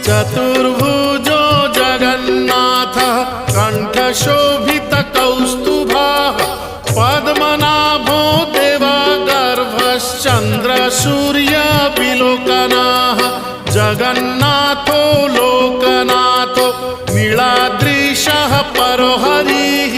चतुर्भुजो जगन्नाथः कण्ठशोभितकौस्तुभः पद्मनाभो देवगर्भश्चन्द्रसूर्यविलोकनः जगन्नाथो लोकनाथो नीलाद्रीशः परो हरिः